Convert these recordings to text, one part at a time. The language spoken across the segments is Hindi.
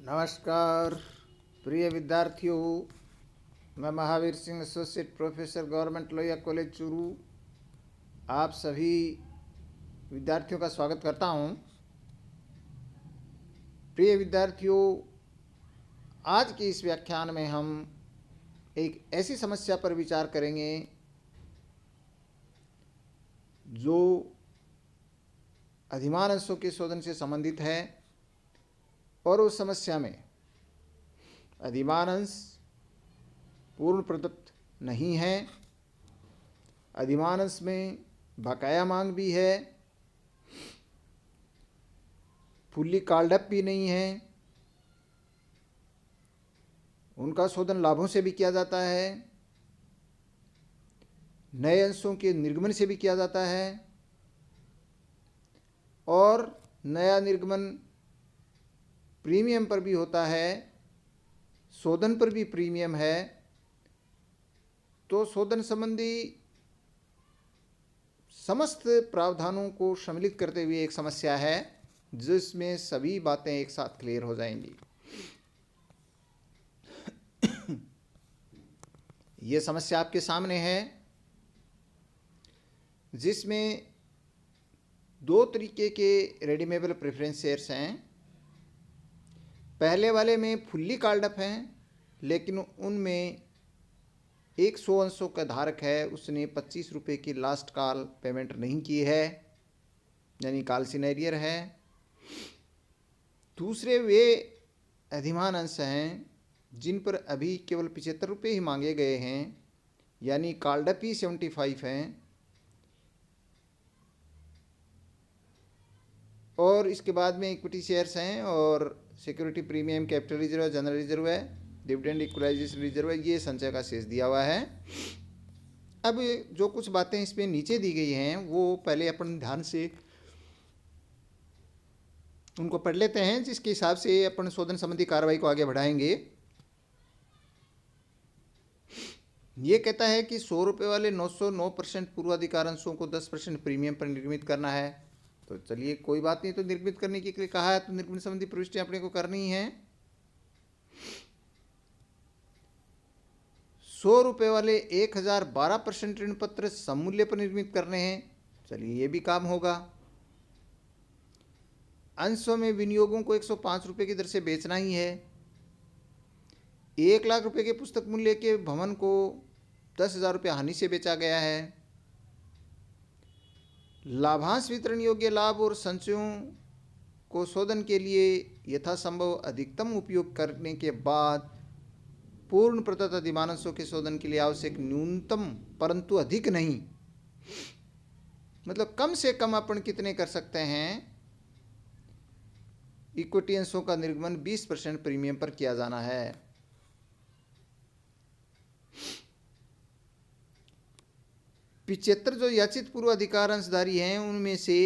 नमस्कार प्रिय विद्यार्थियों, मैं Mahavir Singh associate professor government Lohia college Churu आप सभी विद्यार्थियों का स्वागत करता हूं। प्रिय विद्यार्थियों, आज के इस व्याख्यान में हम एक ऐसी समस्या पर विचार करेंगे जो अधिमान अंशों के शोधन से संबंधित है और उस समस्या में अधिमान अंश पूर्ण प्रदत्त नहीं है, अधिमान अंश में बकाया मांग भी है, फुल्ली कॉल्ड अप भी नहीं है, उनका शोधन लाभों से भी किया जाता है, नए अंशों के निर्गमन से भी किया जाता है और नया निर्गमन प्रीमियम पर भी होता है, शोधन पर भी प्रीमियम है। तो शोधन संबंधी समस्त प्रावधानों को सम्मिलित करते हुए एक समस्या है जिसमें सभी बातें एक साथ क्लियर हो जाएंगी। ये समस्या आपके सामने है जिसमें दो तरीके के रेडीमेबल प्रेफरेंस शेयर्स हैं। पहले वाले में फुल्ली कॉल्ड अप हैं, लेकिन उनमें 100 अंशों का धारक है, उसने 25 रुपये की लास्ट कॉल पेमेंट नहीं की है, यानी कॉल सिनेरियर है। दूसरे वे अधिमान अंश हैं जिन पर अभी केवल 75 रुपये ही मांगे गए हैं, यानी कॉल्ड अप ही 75 हैं, और इसके बाद में इक्विटी शेयर्स हैं और security premium, capital reserve, general reserve है, डिविडेंड इक्वलाइजेशन रिजर्व है, ये संचय का शेष दिया हुआ है। अब जो कुछ बातें इसमें नीचे दी गई हैं वो पहले अपन ध्यान से उनको पढ़ लेते हैं, जिसके हिसाब से अपन शोधन संबंधी कार्रवाई को आगे बढ़ाएंगे। ये कहता है कि 100 रुपये वाले 909% पूर्वाधिकार अंशों को 10% प्रीमियम पर निर्गमित करना है। तो चलिए कोई बात नहीं, तो निर्गमित करने के लिए कहा है तो निर्गमन संबंधी प्रविष्टि अपने को करनी है। 100 रुपये वाले 1012% ऋण पत्र समूल्य पर निर्मित करने हैं। चलिए ये भी काम होगा। अंशों में विनियोगों को 105 रुपये की दर से बेचना ही है। 1 लाख रुपये के पुस्तक मूल्य के भवन को 10,000 रुपये हानि से बेचा गया है। लाभांश वितरण योग्य लाभ और संचयों को शोधन के लिए यथासंभव अधिकतम उपयोग करने के बाद पूर्ण प्रदत्त अधिमान अंशों के शोधन के लिए आवश्यक न्यूनतम परंतु अधिक नहीं, मतलब कम से कम अपन कितने कर सकते हैं, इक्विटी अंशों का निर्गमन 20% प्रीमियम पर किया जाना है। पिछहत्तर जो याचित पूर्व अधिकार अंशधारी हैं उनमें से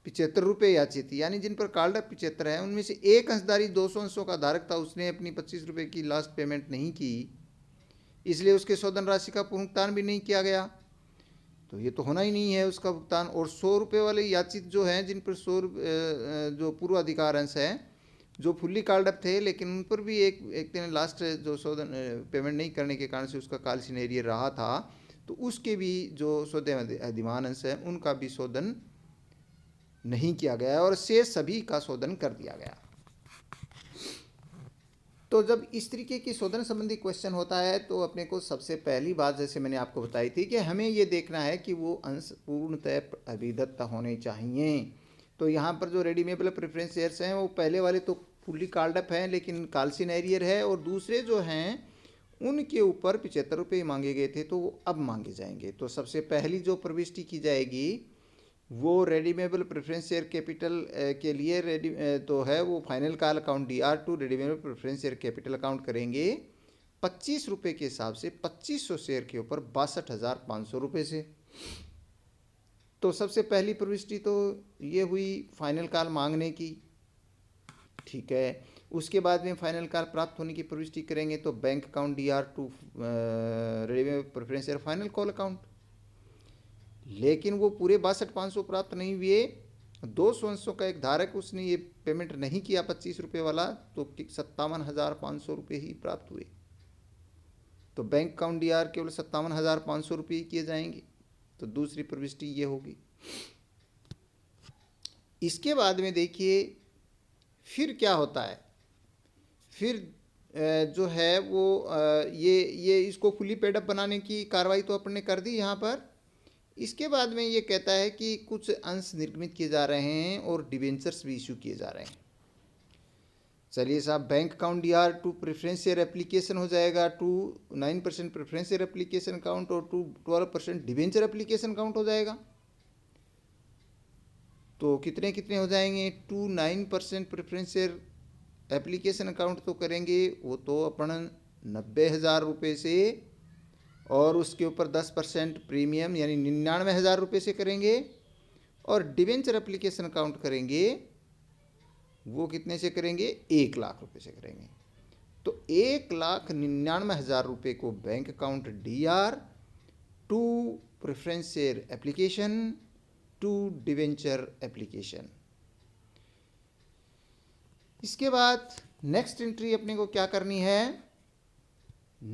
75 रुपये याचित, यानी जिन पर कॉल्ड अप 75 है, उनमें से एक अंशधारी 200 अंशों का धारक था, उसने अपनी 25 रुपये की लास्ट पेमेंट नहीं की, इसलिए उसके शोधन राशि का भुगतान भी नहीं किया गया। तो ये तो होना ही नहीं है उसका भुगतान। और 100 रुपये वाले याचित जो हैं जिन पर 100 जो पूर्व अधिकार अंश है जो फुल्ली कॉल्ड अप थे, लेकिन उन पर भी एक दिन लास्ट जो शोधन पेमेंट नहीं करने के कारण से उसका कॉल सिनेरियर रहा था, तो उसके भी जो शोधन अधिमान अंश है उनका भी शोधन नहीं किया गया और शेष सभी का शोधन कर दिया गया। तो जब इस तरीके की शोधन संबंधी क्वेश्चन होता है तो अपने को सबसे पहली बात, जैसे मैंने आपको बताई थी, कि हमें ये देखना है कि वो अंश पूर्णतः अभिदत्त होने चाहिए। तो यहाँ पर जो रेडीमेबल प्रेफरेंस शेयर्स हैं वो पहले वाले तो फुल्ली कॉल्ड अप हैं लेकिन कॉल सिनेरियर है, और दूसरे जो हैं उनके ऊपर 75 रुपये मांगे गए थे तो वो अब मांगे जाएंगे। तो सबसे पहली जो प्रविष्टि की जाएगी वो रेडीमेबल प्रेफरेंस शेयर कैपिटल के लिए तो है वो final call account DR2 redeemable preference share capital account करेंगे 25 रुपये के हिसाब से 2500 शेयर के ऊपर 62,500 रुपये से। तो सबसे पहली प्रविष्टि तो ये हुई फाइनल कॉल मांगने की, ठीक है। उसके बाद में फाइनल कॉल प्राप्त होने की प्रविष्टि करेंगे तो bank account DR2 redeemable preference share final call account, लेकिन वो पूरे 62,500 प्राप्त नहीं हुए दो स्वंशों का एक धारक, उसने ये पेमेंट नहीं किया 25 रुपये वाला, तो 57,500 रुपये ही प्राप्त हुए। तो बैंक अकाउंट डी आर केवल 57,500 रुपये ही किए जाएंगे। तो दूसरी प्रविष्टि ये होगी। इसके बाद में देखिए फिर क्या होता है। फिर जो है वो ये इसको फुली पेडअप बनाने की कार्रवाई तो अपन ने कर दी यहाँ पर। इसके बाद में ये कहता है कि कुछ अंश निर्गमित किए जा रहे हैं और डिवेंचर्स भी इशू किए जा रहे हैं। चलिए साहब, bank account D R to preference share application हो जाएगा, to 9% preference share application account और टू 12% डिवेंचर एप्लीकेशन अकाउंट हो जाएगा। तो कितने कितने हो जाएंगे? To 9% preference share application account तो करेंगे वो तो अपन 90,000 रुपये से, और उसके ऊपर 10% प्रीमियम यानी 99,000 रुपये से करेंगे। और डिवेंचर एप्लीकेशन अकाउंट करेंगे वो कितने से करेंगे? 1,00,000 रुपये से करेंगे। तो 1,99,000 रुपये को bank account D R, to preference share application, to debenture application. इसके बाद नेक्स्ट एंट्री अपने को क्या करनी है?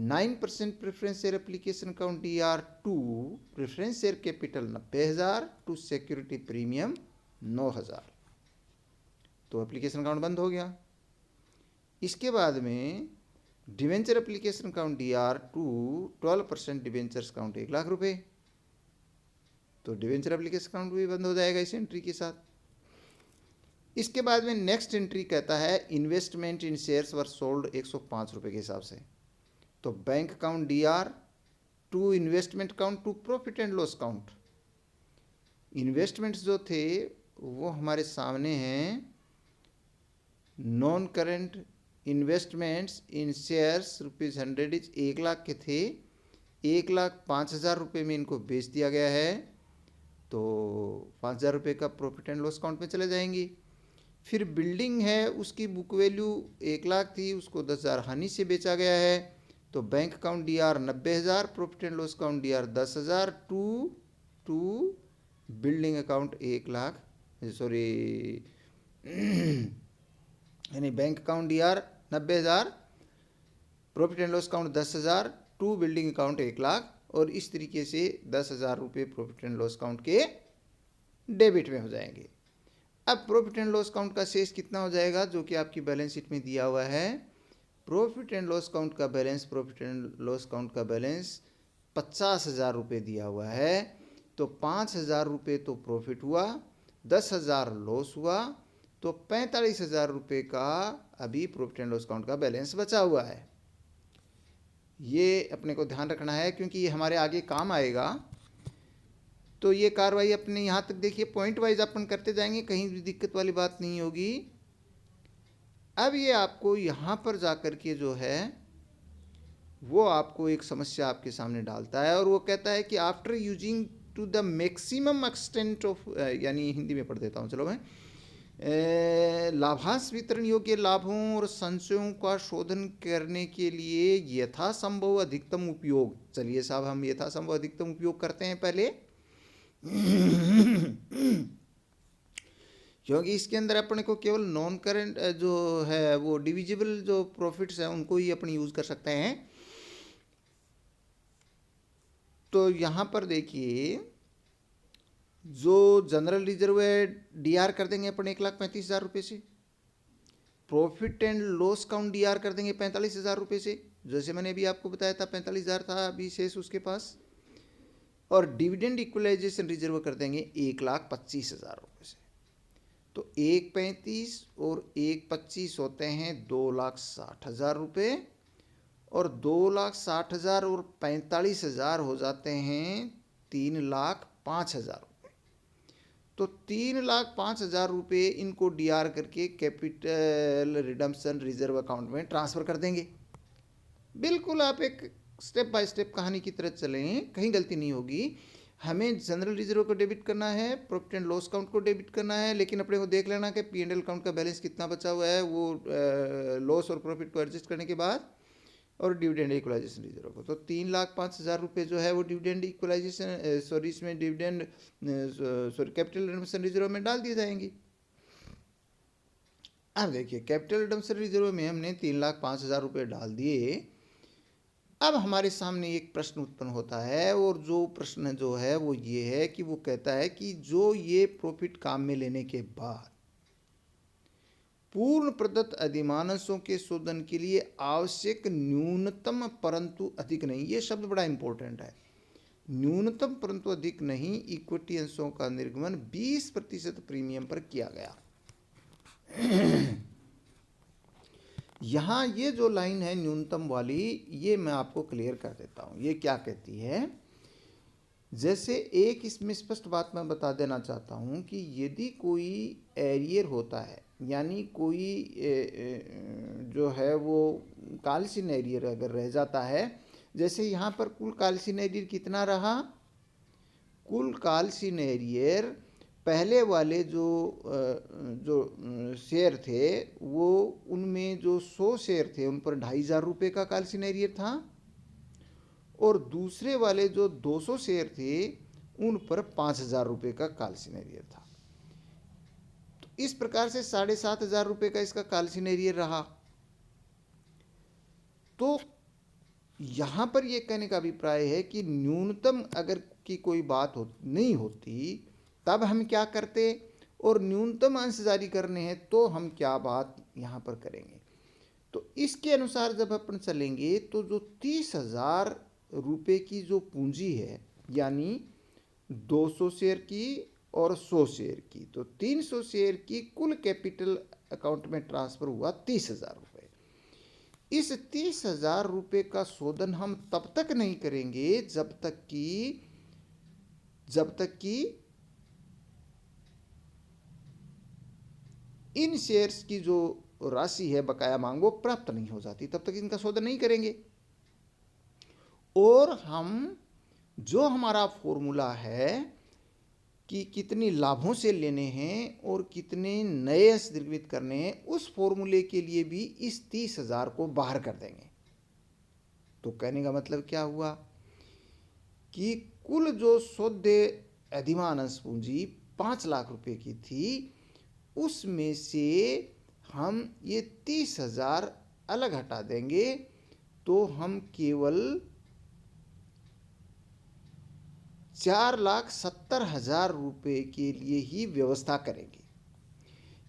9% preference share application account D R to preference share capital 90,000 to security premium 9,000। तो एप्लीकेशन अकाउंट बंद हो गया। इसके बाद में debenture application account D R to 12% debentures account 1,00,000 रुपये। तो डिवेंचर एप्लीकेशन अकाउंट भी बंद हो जाएगा इस एंट्री के साथ। इसके बाद में नेक्स्ट एंट्री कहता है investment in shares were sold 105 रुपये के हिसाब से। तो bank account D R to investment account to profit and loss account. Investments जो थे वो हमारे सामने हैं। Non current investments in shares ₹100 1,00,000 के थे। 1,05,000 में इनको बेच दिया गया है। तो 5,000 रुपये का प्रॉफिट एंड लॉस अकाउंट में चले जाएंगे। फिर बिल्डिंग है, उसकी बुक वैल्यू 1,00,000 थी, उसको 10,000 हानि से बेचा गया है। तो bank account D R 90,000, profit and loss account D R 10,000 to building account 1,00,000, sorry यानी bank account D R 90,000, profit and loss account 10,000 to building account 1,00,000। और इस तरीके से 10,000 रुपये प्रॉफिट एंड लॉस अकाउंट के डेबिट में हो जाएंगे। अब प्रॉफिट एंड लॉस अकाउंट का शेष कितना हो जाएगा, जो कि आपकी बैलेंस शीट में दिया हुआ है। प्रॉफिट एंड लॉस अकाउंट का balance, profit and loss account का बैलेंस 50,000 रुपये दिया हुआ है। तो 5,000 रुपये तो प्रॉफिट हुआ, 10,000 लॉस हुआ, तो 45,000 रुपये का अभी प्रॉफिट एंड लॉस अकाउंट का बैलेंस बचा हुआ है। ये अपने को ध्यान रखना है क्योंकि ये हमारे आगे काम आएगा। तो ये कार्रवाई अपने यहाँ तक देखिए पॉइंट वाइज अपन करते जाएंगे, कहीं भी दिक्कत वाली बात नहीं होगी। अब ये आपको यहाँ पर जाकर के जो है वो आपको एक समस्या आपके सामने डालता है, और वो कहता है कि after using to the maximum extent of, यानी हिंदी में पढ़ देता हूँ चलो मैं, लाभांश वितरण योग्य लाभों और संचयों का शोधन करने के लिए यथासंभव अधिकतम उपयोग। चलिए साहब, हम यथासंभव अधिकतम उपयोग करते हैं पहले क्योंकि इसके अंदर अपने को केवल नॉन करेंट जो है वो डिविजिबल जो प्रॉफिट्स हैं उनको ही अपन यूज़ कर सकते हैं। तो यहाँ पर देखिए जो जनरल रिजर्व है डी आर कर देंगे अपन 1,35,000 रुपये से। Profit and loss account D are कर देंगे 45,000 रुपये से, जैसे मैंने अभी आपको बताया था 45,000 था अभी शेष उसके पास। और डिविडेंड इक्वलाइजेशन रिजर्व कर देंगे 1,25,000 रुपये से। तो 1,35 और 1,25 होते हैं 2,60,000 रुपये, और 2,60,000 और 45,000 हो जाते हैं 3,05,000 रुपये। तो 3,05,000 रुपये इनको डी आर करके कैपिटल रिडम्पशन रिजर्व अकाउंट में ट्रांसफ़र कर देंगे। बिल्कुल आप एक स्टेप बाय स्टेप कहानी की तरह चलें, कहीं गलती नहीं होगी। हमें जनरल रिजर्व को डेबिट करना है, प्रॉफिट एंड लॉस अकाउंट को डेबिट करना है, लेकिन अपने को देख लेना कि पी एंड एल अकाउंट का बैलेंस कितना बचा हुआ है, वो लॉस और प्रॉफिट को एडजस्ट करने के बाद। और डिविडेंड इक्वलाइजेशन रिजर्व को। तो 3,05,000 रुपये जो है वो डिविडेंड इक्वलाइजेशन सॉरी इसमें dividend sorry capital redemption reserve में डाल दिए जाएंगे। अब देखिए कैपिटल रिडम्पशन रिजर्व में हमने 3,05,000 रुपये डाल दिए। अब हमारे सामने एक प्रश्न उत्पन्न होता है, और जो प्रश्न जो है वो ये है कि वो कहता है कि जो ये प्रॉफिट काम में लेने के बाद पूर्ण प्रदत्त अधिमानसों के शोधन के लिए आवश्यक न्यूनतम परंतु अधिक नहीं, ये शब्द बड़ा इंपॉर्टेंट है, न्यूनतम परंतु अधिक नहीं इक्विटी अंशों का निर्गमन 20% प्रीमियम पर किया गया। यहाँ ये जो लाइन है न्यूनतम वाली, ये मैं आपको क्लियर कर देता हूँ। ये क्या कहती है, जैसे एक इसमें स्पष्ट बात मैं बता देना चाहता हूँ कि यदि कोई एरियर होता है, यानी कोई जो है वो कालसीन एरियर अगर रह जाता है, जैसे यहाँ पर कुल कालसीन एरियर कितना रहा, कुल कालसीन एरियर पहले वाले जो शेयर थे वो उनमें जो 100 शेयर थे उन पर 2,500 रुपये का कालसीन एरियर था, और दूसरे वाले जो 200 शेयर थे उन पर 5,000 रुपये का कालसीन एरियर था। तो इस प्रकार से 7,500 रुपये का इसका कालसीन एरियर रहा। तो यहाँ पर यह कहने का अभिप्राय है कि न्यूनतम अगर की कोई बात नहीं होती तब हम क्या करते, और न्यूनतम अंश जारी करने हैं तो हम क्या बात यहाँ पर करेंगे। तो इसके अनुसार जब अपन चलेंगे तो जो 30,000 रुपये की जो पूंजी है, यानी 200 शेयर की और 100 शेयर की, तो 300 शेयर की कुल कैपिटल अकाउंट में ट्रांसफ़र हुआ 30,000 रुपये। इस 30,000 रुपये का शोधन हम तब तक नहीं करेंगे जब तक कि इन शेयर्स की जो राशि है बकाया मांग वो प्राप्त नहीं हो जाती, तब तक इनका शोधन नहीं करेंगे। और हम जो हमारा फॉर्मूला है कि कितने लाभों से लेने हैं और कितने नए अंश निर्मित करने हैं, उस फॉर्मूले के लिए भी इस 30,000 को बाहर कर देंगे। तो कहने का मतलब क्या हुआ कि कुल जो शुद्ध अधिमान अंश पूंजी 5 लाख रुपए की थी, उसमें से हम ये 30,000 अलग हटा देंगे, तो हम केवल 4,70,000 रुपये के लिए ही व्यवस्था करेंगे।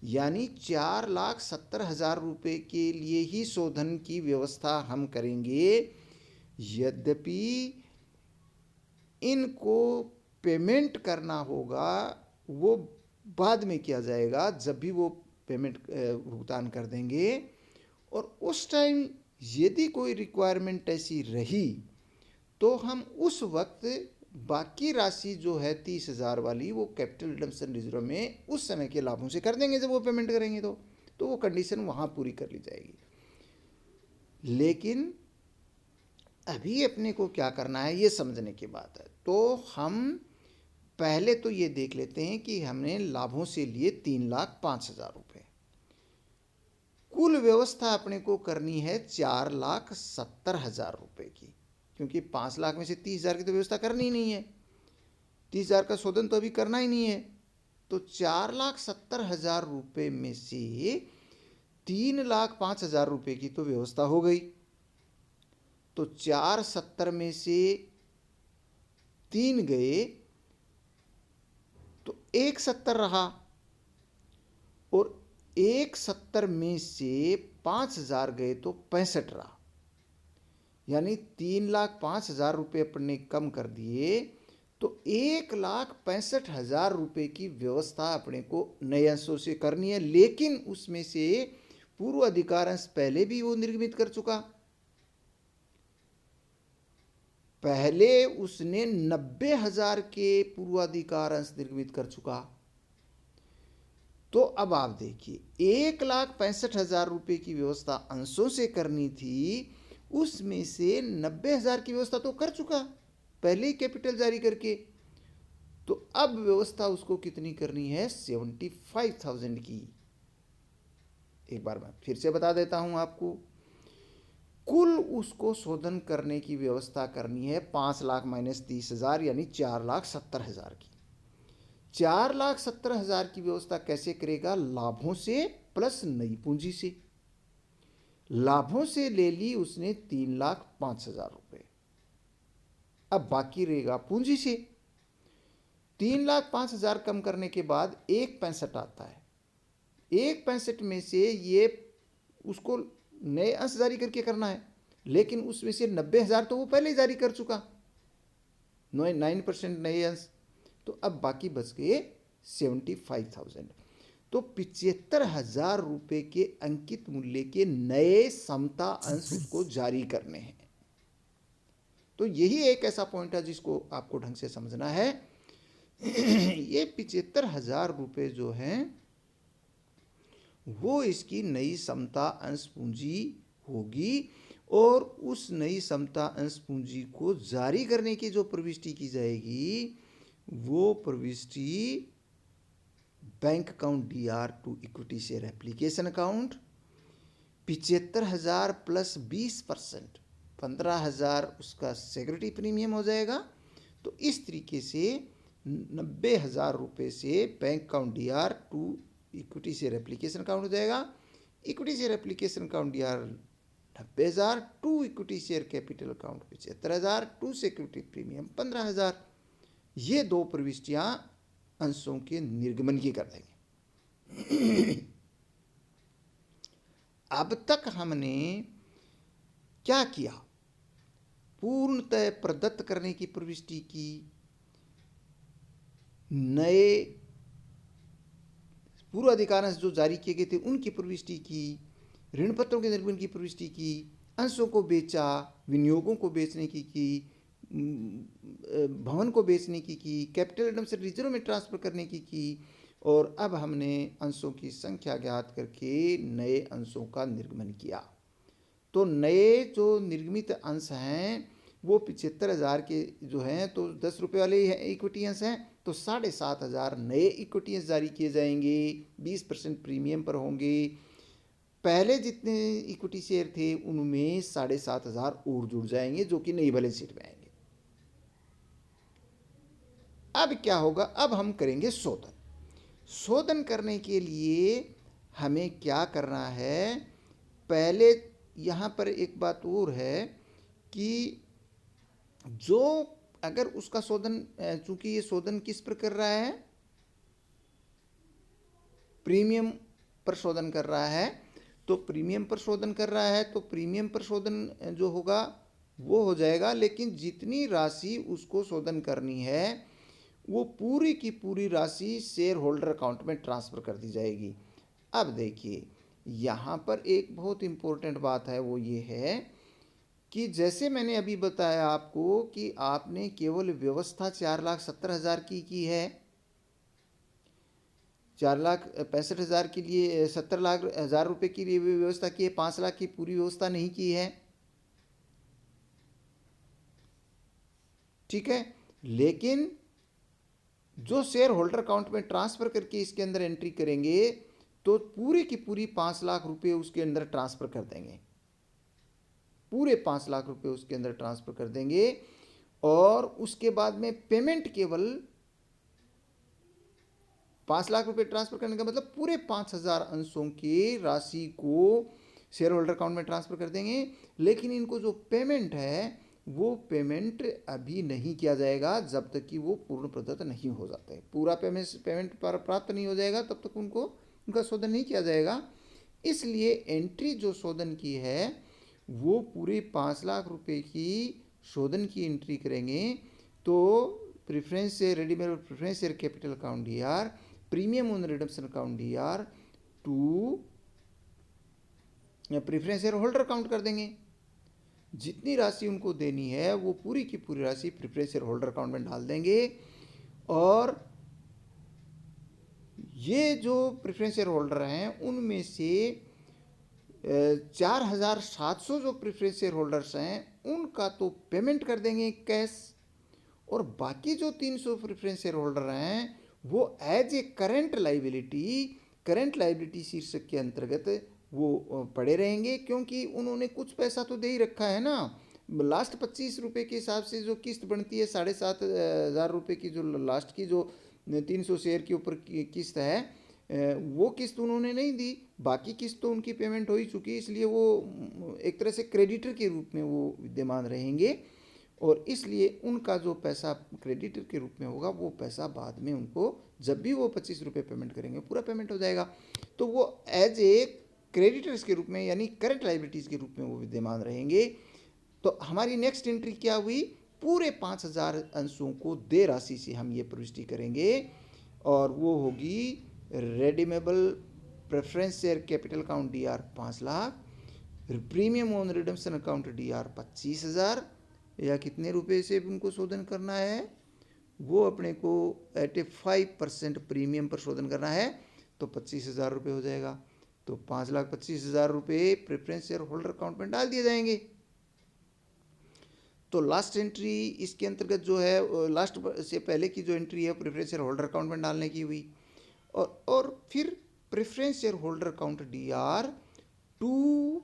यानी 4,70,000 रुपये के लिए ही शोधन की व्यवस्था हम करेंगे। यद्यपि इनको पेमेंट करना होगा वो बाद में किया जाएगा, जब भी वो पेमेंट भुगतान कर देंगे, और उस टाइम यदि कोई रिक्वायरमेंट ऐसी रही तो हम उस वक्त बाकी राशि जो है 30,000 वाली वो कैपिटल रिडम्पशन रिजर्व में उस समय के लाभों से कर देंगे। जब वो पेमेंट करेंगे तो वो कंडीशन वहाँ पूरी कर ली जाएगी। लेकिन अभी अपने को क्या करना है ये समझने की बात है। तो हम पहले तो ये देख लेते हैं कि हमने लाभों से लिए 3,05,000 रुपये, कुल व्यवस्था अपने को करनी है 4,70,000 रुपये की, क्योंकि 5 लाख में से 30,000 की तो व्यवस्था करनी ही नहीं है, 30,000 का शोधन तो अभी करना ही नहीं है। तो 4,70,000 रुपये में से 3,05,000 रुपये की तो व्यवस्था हो गई। तो 470 में से 3 गए तो 170 रहा, और 170 में से 5,000 गए तो 65 रहा। यानी 3,05,000 रुपये अपने कम कर दिए, तो 1,65,000 रुपये की व्यवस्था अपने को नए अंशों से करनी है। लेकिन उसमें से पूर्व अधिकार अंश पहले भी वो निर्गमित कर चुका, पहले उसने 90,000 के पूर्वाधिकार अंश निर्गमित कर चुका। तो अब आप देखिए 1,65,000 रुपये की व्यवस्था अंशों से करनी थी, उसमें से 90,000 की व्यवस्था तो कर चुका पहले ही कैपिटल जारी करके। तो अब व्यवस्था उसको कितनी करनी है, 75,000 की। एक बार मैं फिर से बता देता हूं आपको कुल उसको शोधन करने की व्यवस्था करनी है 5,00,000 माइनस 30,000 यानी 4,70,000 की। 4,70,000 की व्यवस्था कैसे करेगा? लाभों से प्लस नई पूंजी से। लाभों से ले ली उसने 3,05,000 रुपये। अब बाकी रहेगा पूंजी से। 3,05,000 कम करने के बाद 1,65 आता है। 1,65 में से ये उसको नए अंश जारी करके करना है, लेकिन उसमें से 90,000 तो वो पहले ही जारी कर चुका, 9% नए अंश। तो अब बाकी बच गए 75,000। तो 75,000 रुपये के अंकित मूल्य के नए समता अंश उसको जारी करने हैं। तो यही एक ऐसा पॉइंट है जिसको आपको ढंग से समझना है। ये 75,000 रुपये जो हैं वो इसकी नई समता अंश पूंजी होगी, और उस नई समता अंश पूंजी को जारी करने की जो प्रविष्टि की जाएगी वो प्रविष्टि bank account DR to equity share application account 75,000 plus 20%, 15,000 उसका सिक्योरिटी प्रीमियम हो जाएगा। तो इस तरीके से 90,000 रुपये से bank account DR to equity share application account हो जाएगा। Equity share application account DR 90,000 to equity share capital account 75,000 to security premium 15,000। ये दो प्रविष्टियां अंशों के निर्गमन की कर देंगे। अब तक हमने क्या किया? पूर्णतः प्रदत्त करने की प्रविष्टि की, नए पूर्वाधिकारांश जो जारी किए गए थे उनकी प्रविष्टि की, ऋण पत्रों के निर्गमन की प्रविष्टि की, अंशों को बेचा, विनियोगों को बेचने की, भवन को बेचने की, कैपिटल आइटम से रिजर्व में ट्रांसफर करने की, और अब हमने अंशों की संख्या ज्ञात करके नए अंशों का निर्गमन किया। तो नए जो निर्गमित अंश हैं वो 75,000 के जो हैं तो 10 रुपये वाले इक्विटी अंश हैं, तो 7,500 नए इक्विटी अंश जारी किए जाएंगे, 20% प्रीमियम पर होंगे। पहले जितने इक्विटी शेयर थे उनमें 7,500 और जुड़ जाएंगे जो कि नई बैलेंस शीट में आएंगे। अब क्या होगा? अब हम करेंगे शोधन। शोधन करने के लिए हमें क्या करना है? पहले यहाँ पर एक बात और है कि जो अगर उसका शोधन, चूंकि ये शोधन किस पर कर रहा है? प्रीमियम पर शोधन कर रहा है। तो प्रीमियम पर शोधन कर रहा है तो प्रीमियम पर शोधन जो होगा वो हो जाएगा, लेकिन जितनी राशि उसको शोधन करनी है वो पूरी की पूरी राशि शेयर होल्डर अकाउंट में ट्रांसफ़र कर दी जाएगी। अब देखिए यहाँ पर एक बहुत इम्पोर्टेंट बात है, वो ये है कि जैसे मैंने अभी बताया आपको कि आपने केवल व्यवस्था 4,70,000 की है, 4,65,000 के लिए 70,000 रुपये की व्यवस्था की है, 5 लाख की पूरी व्यवस्था नहीं की है, ठीक है। लेकिन जो शेयर होल्डर अकाउंट में ट्रांसफ़र करके इसके अंदर एंट्री करेंगे तो पूरी की पूरी 5 लाख रुपये उसके अंदर ट्रांसफ़र कर देंगे, पूरे 5 लाख रुपये उसके अंदर ट्रांसफ़र कर देंगे। और उसके बाद में पेमेंट केवल 5 लाख रुपये ट्रांसफ़र करने का मतलब पूरे 5,000 अंशों की राशि को शेयर होल्डर अकाउंट में ट्रांसफ़र कर देंगे। लेकिन इनको जो पेमेंट है वो पेमेंट अभी नहीं किया जाएगा जब तक कि वो पूर्ण प्रदत्त नहीं हो जाते हैं। पूरा पेमेंट पर प्राप्त नहीं हो जाएगा तब तक उनका शोधन नहीं किया जाएगा। इसलिए एंट्री जो शोधन की है वो पूरे 5 लाख रुपए की शोधन की एंट्री करेंगे। तो preference share redeemed preference share capital account DR, premium on redemption account DR to preference shareholder account कर देंगे। जितनी राशि उनको देनी है वो पूरी की पूरी राशि प्रेफरेंस शेयर होल्डर अकाउंट में डाल देंगे। और ये जो प्रेफरेंस शेयर होल्डर हैं उनमें से 4,700 जो प्रेफरेंस शेयर होल्डर्स हैं उनका तो पेमेंट कर देंगे कैश, और बाकी जो 300 प्रेफरेंस शेयर होल्डर हैं वो एज ए करंट लाइबिलिटी शीर्षक के अंतर्गत वो पड़े रहेंगे, क्योंकि उन्होंने कुछ पैसा तो दे ही रखा है ना। लास्ट 25 रुपये के हिसाब से जो किस्त बनती है 7,500 रुपये की, जो लास्ट की जो 300 शेयर के ऊपर की किस्त है, वो किस्त उन्होंने नहीं दी। बाकी किस्त तो उनकी पेमेंट हो ही चुकी है, इसलिए वो एक तरह से क्रेडिटर के रूप में वो विद्यमान रहेंगे, और इसलिए उनका जो पैसा क्रेडिटर के रूप में होगा वो पैसा बाद में उनको जब भी वो 25 रुपये पेमेंट करेंगे पूरा पेमेंट हो जाएगा। तो वो एज ए क्रेडिटर्स के रूप में यानी करंट लाइबिलिटीज़ के रूप में वो विद्यमान रहेंगे। तो हमारी नेक्स्ट एंट्री क्या हुई, पूरे 5,000 अंशों को दे राशि से हम ये प्रविष्टि करेंगे, और वो होगी redeemable preference share capital account DR 5 lakh, premium on redemption account DR 25,000, या कितने रुपए से उनको शोधन करना है, वो अपने को 85% प्रीमियम पर शोधन करना है, तो 25,000 रुपये हो जाएगा। तो 5,25,000 रुपये प्रेफरेंस शेयर होल्डर अकाउंट में डाल दिए जाएंगे। तो लास्ट एंट्री इसके अंतर्गत जो है, लास्ट से पहले की जो एंट्री है प्रेफरेंस शेयर होल्डर अकाउंट में डालने की हुई, और फिर preference shareholder account DR 2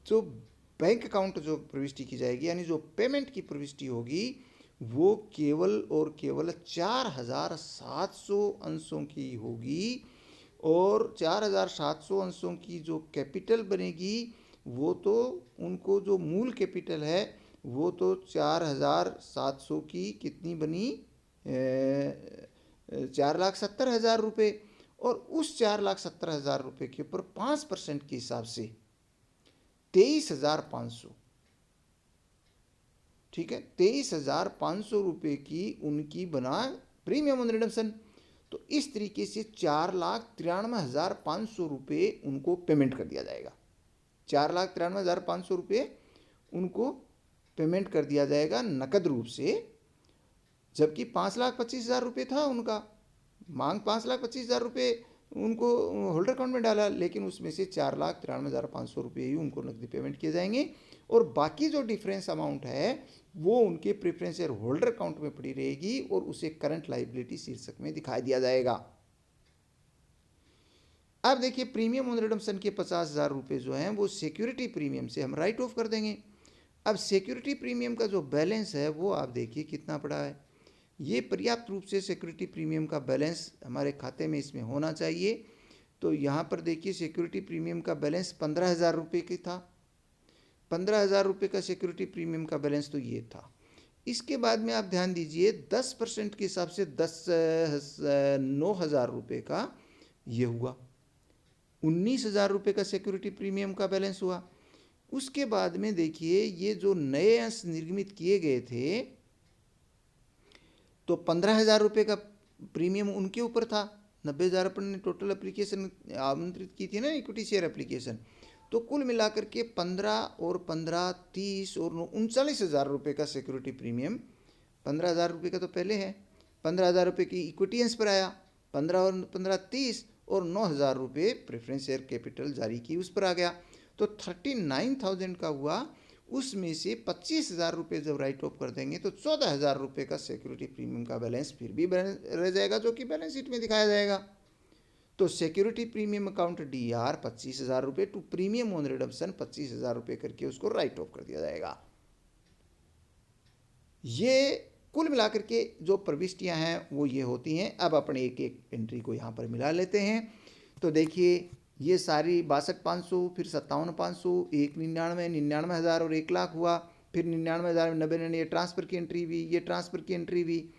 जो बैंक अकाउंट जो प्रविष्टि की जाएगी, यानी जो पेमेंट की प्रविष्टि होगी, वो केवल और केवल 4,700 अंशों की होगी, और 4,700 अंशों की जो कैपिटल बनेगी वो तो उनको जो मूल कैपिटल है वो तो 4,700 की कितनी बनी, 4,70,000 रुपये, और उस 4,70,000 रुपये के ऊपर 5% के हिसाब से 23,500, ठीक है, 23,500 रुपये की उनकी बना प्रीमियम ऑन रिडम्पशन। तो इस तरीके से 4,93,500 रुपये उनको पेमेंट कर दिया जाएगा। 4,93,500 रुपये उनको पेमेंट कर दिया जाएगा नकद रूप से, जबकि 5,25,000 रुपये था उनका मांग, 5,25,000 रुपये उनको होल्डर अकाउंट में डाला, लेकिन उसमें से 4,93,500 रुपये ही उनको नकदी पेमेंट किए जाएंगे, और बाकी जो डिफरेंस अमाउंट है वो उनके प्रेफरेंस शेयर होल्डर अकाउंट में पड़ी रहेगी, और उसे करंट लाइबिलिटी शीर्षक में दिखाई दिया जाएगा। अब देखिए, प्रीमियम ऑन रिडम्पशन के 50,000 रुपये जो हैं वो सिक्योरिटी प्रीमियम से हम राइट ऑफ कर देंगे। अब सिक्योरिटी प्रीमियम का जो बैलेंस है वो आप देखिए कितना पड़ा है। ये पर्याप्त रूप से सिक्योरिटी प्रीमियम का बैलेंस हमारे खाते में इसमें होना चाहिए। तो यहाँ पर देखिए सिक्योरिटी प्रीमियम का बैलेंस 15,000 रुपये की था। 15,000 रुपये का सिक्योरिटी प्रीमियम का बैलेंस तो ये था। इसके बाद में आप ध्यान दीजिए 10% के हिसाब से 9,000 रुपये का ये हुआ, 19,000 रुपये का सिक्योरिटी प्रीमियम का बैलेंस हुआ। उसके बाद में देखिए ये जो नए अंश निर्गमित किए गए थे तो 15,000 रुपये का प्रीमियम उनके ऊपर था। 90,000 अपन ने टोटल एप्लीकेशन आमंत्रित की थी ना, इक्विटी शेयर एप्लीकेशन। तो कुल मिलाकर के 15 और 15 30 और 39,000 रुपये का सिक्योरिटी प्रीमियम, 15,000 रुपये का तो पहले है, 15,000 रुपये की इक्विटी अंश पर आया, 15 और 15 30, और 9,000 रुपये प्रेफरेंस शेयर कैपिटल जारी की उस पर आ गया। तो 39,000 का हुआ। उसमें से 25,000 रुपये जब राइट ऑफ कर देंगे तो 14,000 रुपये का सिक्योरिटी प्रीमियम का बैलेंस फिर भी रह जाएगा, जो कि बैलेंस शीट में दिखाया जाएगा। तो सिक्योरिटी प्रीमियम अकाउंट DR 25,000 रुपये टू प्रीमियम ऑन रिडम्पशन 25,000 रुपये करके उसको राइट ऑफ कर दिया जाएगा। ये कुल मिलाकर के जो प्रविष्टियां हैं वो ये होती हैं। अब अपने एक एक एंट्री को यहाँ पर मिला लेते हैं। तो देखिए ये सारी 62,500, फिर 57,500, 1,99,000, 99,000 और 1,00,000 हुआ। फिर 99,000 में 90 ये ट्रांसफ़र की एंट्री भी, ये ट्रांसफ़र की एंट्री भी।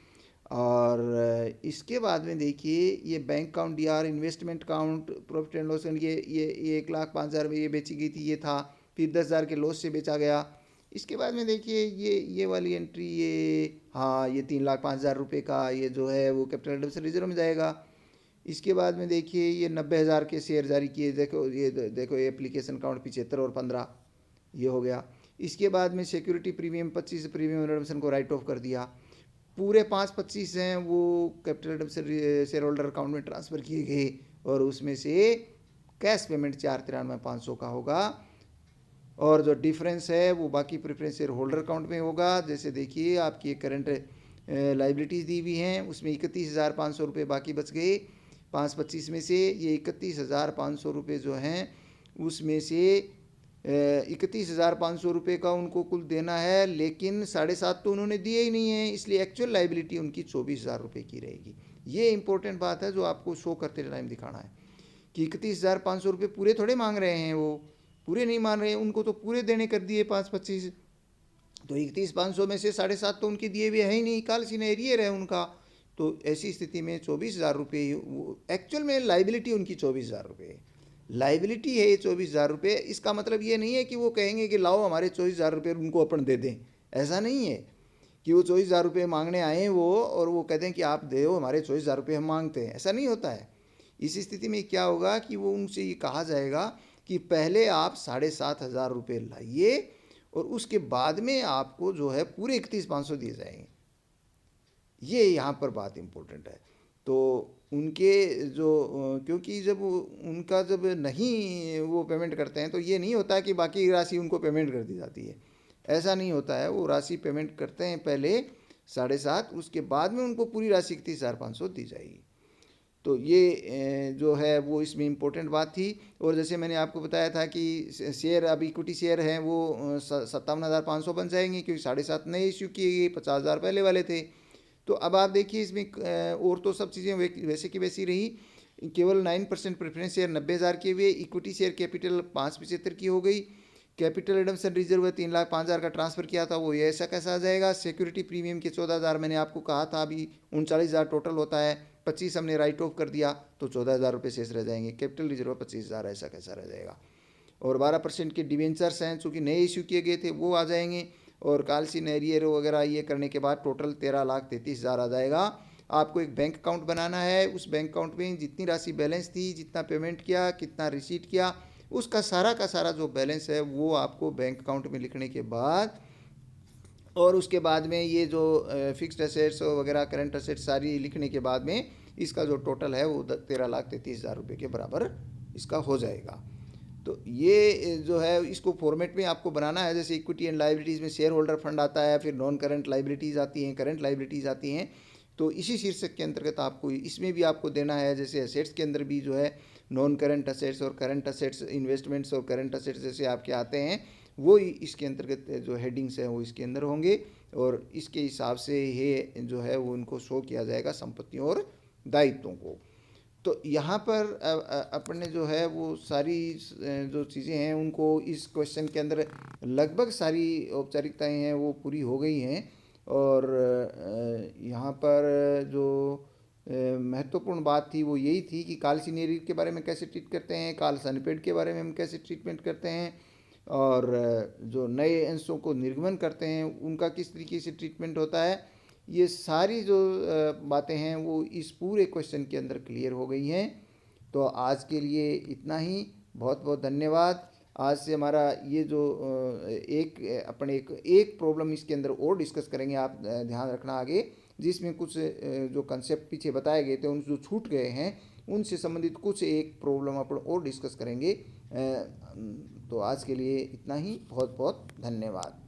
और इसके बाद में देखिए ये bank account DR, investment account, profit and loss, ये 1,05,000 में ये बेची गई थी, ये था। फिर 10,000 के लॉस से बेचा गया। इसके बाद में देखिए ये वाली एंट्री, ये हाँ ये 3,05,000 रुपये का ये जो है वो कैपिटल रिडम्पशन रिजर्व में जाएगा। इसके बाद में देखिए ये 90,000 के शेयर जारी किए, देखो ये एप्लीकेशन अकाउंट 75 और 15 ये हो गया। इसके बाद में सिक्योरिटी प्रीमियम 25 प्रीमियम रिडम्पशन को राइट ऑफ कर दिया। पूरे 5,25 हैं वो capital redemption share holder account में ट्रांसफ़र किए गए, और उसमें से कैश पेमेंट 4,93,500 का होगा, और जो डिफरेंस है वो बाकी प्रेफरेंस शेयर होल्डर अकाउंट में होगा। जैसे देखिए आपकी करंट लाइबिलिटीज़ दी हुई हैं, उसमें 31,500 रुपये बाकी बच गए। 5/25 में से ये 31,500 रुपये जो हैं उसमें से 31,500 रुपये का उनको कुल देना है, लेकिन 7.5 तो उन्होंने दिए ही नहीं है, इसलिए एक्चुअल लाइबिलिटी उनकी 24,000 रुपये की रहेगी। ये इंपॉर्टेंट बात है जो आपको शो करते टाइम दिखाना है कि 31,500 रुपये पूरे थोड़े मांग रहे हैं, वो पूरे नहीं मान रहे हैं, उनको तो पूरे देने कर दिए 5/25। तो 31,500 में से 7.5 तो उनके दिए हुए है ही नहीं, काल सीने एरियर है उनका। तो ऐसी स्थिति में 24,000 रुपये एक्चुअल में लाइबिलिटी उनकी 24,000 रुपये है, लाइबिलिटी है ये 24,000 रुपये। इसका मतलब ये नहीं है कि वो कहेंगे कि लाओ हमारे 24,000 रुपये उनको अपन दे दें, ऐसा नहीं है कि वो 24,000 रुपये मांगने आए हैं वो और वो कहते हैं कि आप दे दो हमारे 24,000 रुपये हम मांगते हैं, ऐसा नहीं होता है। इस स्थिति में क्या होगा कि वो उनसे ये कहा जाएगा कि पहले आप 7,500 रुपये लाइए और उसके बाद में आपको जो है पूरे 31,500 दिए जाएंगे। ये यहाँ पर बात इम्पोर्टेंट है। तो उनके जो क्योंकि जब उनका जब नहीं वो पेमेंट करते हैं तो ये नहीं होता कि बाकी राशि उनको पेमेंट कर दी जाती है, ऐसा नहीं होता है। वो राशि पेमेंट करते हैं पहले 7.5, उसके बाद में उनको पूरी राशि 31,500 दी जाएगी। तो ये जो है वो इसमें इम्पोर्टेंट बात थी। और जैसे मैंने आपको बताया था कि शेयर अब इक्विटी शेयर हैं वो 57,500 बन जाएंगे, क्योंकि 7.5 नए इश्यू किए गए, 50,000 पहले वाले थे। तो अब आप देखिए इसमें और तो सब चीज़ें वैसे की वैसी रही, केवल 9% प्रेफरेंस शेयर 90,000 के हुए, इक्विटी शेयर कैपिटल 575 की हो गई, कैपिटल रिडम्पशन रिजर्व 3,05,000 का ट्रांसफ़र किया था, वो ये ऐसा कैसा आ जाएगा। सिक्योरिटी प्रीमियम के 14,000 मैंने आपको कहा था, अभी 39,000 टोटल होता है, 25 हमने राइट ऑफ कर दिया तो 14,000 रुपये शेष रह जाएंगे। कैपिटल रिजर्व 25,000 ऐसा कैसा रह जाएगा। और 12% के डिवेंचर्स हैं चूँकि नए इश्यू किए गए थे वो आ जाएंगे। और कालसी एरियर वगैरह ये करने के बाद टोटल 13,33,000 आ जाएगा। आपको एक बैंक अकाउंट बनाना है, उस बैंक अकाउंट में जितनी राशि बैलेंस थी, जितना पेमेंट किया, कितना रिसीट किया, उसका सारा का सारा जो बैलेंस है वो आपको बैंक अकाउंट में लिखने के बाद, और उसके बाद में ये जो फिक्स्ड एसेट्स वगैरह करंट एसेट्स सारी लिखने के बाद में इसका जो टोटल है वो 13,33,000 रुपये के बराबर इसका हो जाएगा। तो ये जो है इसको फॉर्मेट में आपको बनाना है। जैसे इक्विटी एंड लाइबिलिटीज़ में शेयर होल्डर फंड आता है, फिर नॉन करंट लाइबिलिटीज़ आती हैं, करंट लाइबिलिटीज़ आती हैं। तो इसी शीर्षक के अंतर्गत आपको इसमें भी आपको देना है। जैसे एसेट्स के अंदर भी जो है नॉन करंट एसेट्स और करंट एसेट्स, इन्वेस्टमेंट्स और करंट एसेट्स जैसे आपके आते हैं, वो इसके अंतर्गत जो हेडिंग्स हैं वो इसके अंदर होंगे, और इसके हिसाब से ये जो है वो उनको शो किया जाएगा संपत्तियों और दायित्वों को। तो यहाँ पर अपने जो है वो सारी जो चीज़ें हैं उनको इस क्वेश्चन के अंदर लगभग सारी औपचारिकताएं हैं वो पूरी हो गई हैं। और यहाँ पर जो महत्वपूर्ण बात थी वो यही थी कि काल सीनियरी के बारे में कैसे ट्रीट करते हैं, काल सनपेड के बारे में हम कैसे ट्रीटमेंट करते हैं, और जो नए अंशों को निर्गमन करते हैं उनका किस तरीके से ट्रीटमेंट होता है। ये सारी जो बातें हैं वो इस पूरे क्वेश्चन के अंदर क्लियर हो गई हैं। तो आज के लिए इतना ही, बहुत बहुत धन्यवाद। आज से हमारा ये जो एक प्रॉब्लम इसके अंदर और डिस्कस करेंगे, आप ध्यान रखना आगे, जिसमें कुछ जो कंसेप्ट पीछे बताए गए थे उन जो छूट गए हैं उनसे संबंधित कुछ एक प्रॉब्लम अपन और डिस्कस करेंगे। तो आज के लिए इतना ही, बहुत बहुत धन्यवाद।